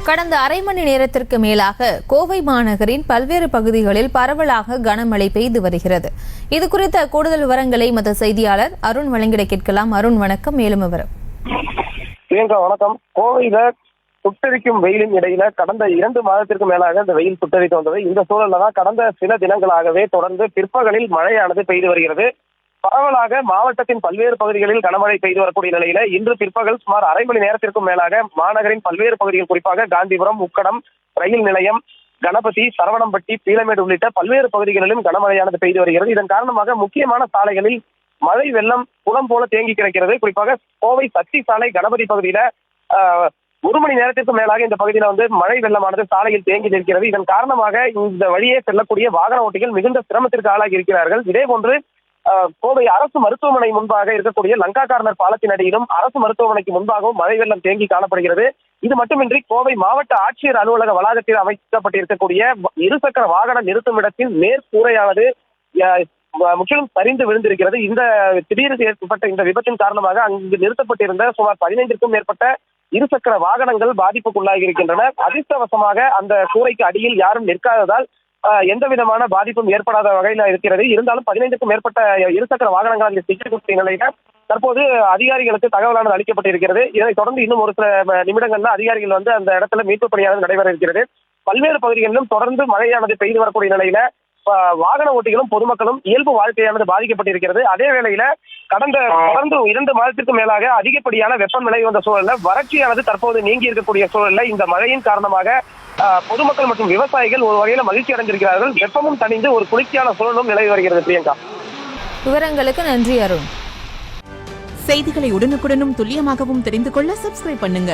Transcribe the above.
கடந்த அரை மணி நேரத்திற்கு மேலாக கோவை மாநகரின் பல்வேறு பகுதிகளில் பரவலாக கனமழை பெய்து வருகிறது. இது குறித்த கூடுதல் விவரங்களை மத செய்தியாளர் அருண் வழங்கிட கேட்கலாம். அருண், வணக்கம். மேலும் விவரம். வணக்கம். கோவையில சுட்டரிக்கும் வெயிலின் இடையில கடந்த 2 மாதத்திற்கு மேலாக இந்த வெயில் சுட்டரித்து வந்தது. இந்த சூழல்ல தான் கடந்த சில தினங்களாகவே தொடர்ந்து பிற்பகலில் மழையானது பெய்து வருகிறது. பரவலாக மாவட்டத்தின் பல்வேறு பகுதிகளில் கனமழை பெய்து வரக்கூடிய நிலையில இன்று பிற்பகல் சுமார் அரை மணி நேரத்திற்கும் மேலாக மாநகரின் பல்வேறு பகுதிகள், குறிப்பாக காந்திபுரம், உக்கடம், ரயில் நிலையம், கணபதி, சரவணம்பட்டி, பீளமேடு உள்ளிட்ட பல்வேறு பகுதிகளிலும் கனமழையானது பெய்து வருகிறது. இதன் காரணமாக முக்கியமான சாலைகளில் மழை வெள்ளம் குளம் போல தேங்கி கிடக்கிறது. குறிப்பாக கோவை சக்தி சாலை கணபதி பகுதியில 1 மணி நேரத்திற்கு மேலாக இந்த பகுதியில மழை வெள்ளமானது சாலையில் தேங்கி நிற்கிறது. இதன் காரணமாக இந்த வழியே செல்லக்கூடிய வாகன ஓட்டிகள் மிகுந்த சிரமத்திற்கு ஆளாகி இருக்கிறார்கள். இதே போன்று கோவை அரசு மருத்துவமனை முன்பாக இருக்கக்கூடிய லங்கா கார்னர் பாலத்தின் அடியிலும் அரசு மருத்துவமனைக்கு முன்பாகவும் மழை வெள்ளம் தேங்கி காணப்படுகிறது. இது மட்டுமின்றி கோவை மாவட்ட ஆட்சியர் அலுவலக வளாகத்தில் அமைக்கப்பட்டிருக்கக்கூடிய இருசக்கர வாகன நிறுத்தும் இடத்தின் மேற்கூரையானது முற்றிலும் சரிந்து விழுந்திருக்கிறது. இந்த திடீரென ஏற்பட்ட இந்த விபத்தின் காரணமாக அங்கு நிறுத்தப்பட்டிருந்த சுமார் 15க்கும் மேற்பட்ட இருசக்கர வாகனங்கள் பாதிப்புக்குள்ளாகி இருக்கின்றன. அதிர்ஷ்டவசமாக அந்த கூரைக்கு அடியில் யாரும் நிற்காததால் எந்த விதமான பாதிப்பும் ஏற்படாத வகையில் இருக்கிறது. இருந்தாலும் 15க்கும் மேற்பட்ட இருசக்கர வாகனங்கள் அங்கு சிக்கக்கூடிய நிலையில தற்போது அதிகாரிகளுக்கு தகவலானது அளிக்கப்பட்டிருக்கிறது. இதைத் தொடர்ந்து இன்னும் ஒரு சில நிமிடங்கள்ல அதிகாரிகள் அந்த இடத்துல மீட்பு பணியானது நடைபெற இருக்கிறது. பல்வேறு பகுதிகளிலும் தொடர்ந்து மழையானது பெய்து வரக்கூடிய நிலையில வாகன ஓட்டிகளும் பொதுமக்களும் இயல்பு வாழ்க்கையானது பாதிக்கப்பட்டிருக்கிறது. அதே வேளையில தொடர்ந்து 2 மாதத்திற்கு மேலாக அதிகப்படியான வெப்பநிலை வந்த சூழல்ல வறட்சியானது தற்போது நீங்கி இருக்கக்கூடிய சூழல்ல இந்த மழையின் காரணமாக பொதுமக்கள் மற்றும் விவசாயிகள் ஒரு வகையில மகிழ்ச்சி அடைந்திருக்கிறார்கள். வெப்பமும் தணிந்து ஒரு குளிர்ச்சியான சூழலும் நிலவி வருகிறது. பிரியங்கா, விவரங்களுக்கு நன்றி அருண். செய்திகளை உடனுக்குடனும் துல்லியமாகவும் தெரிந்து கொள்ள சப்ஸ்கிரைப் பண்ணுங்க.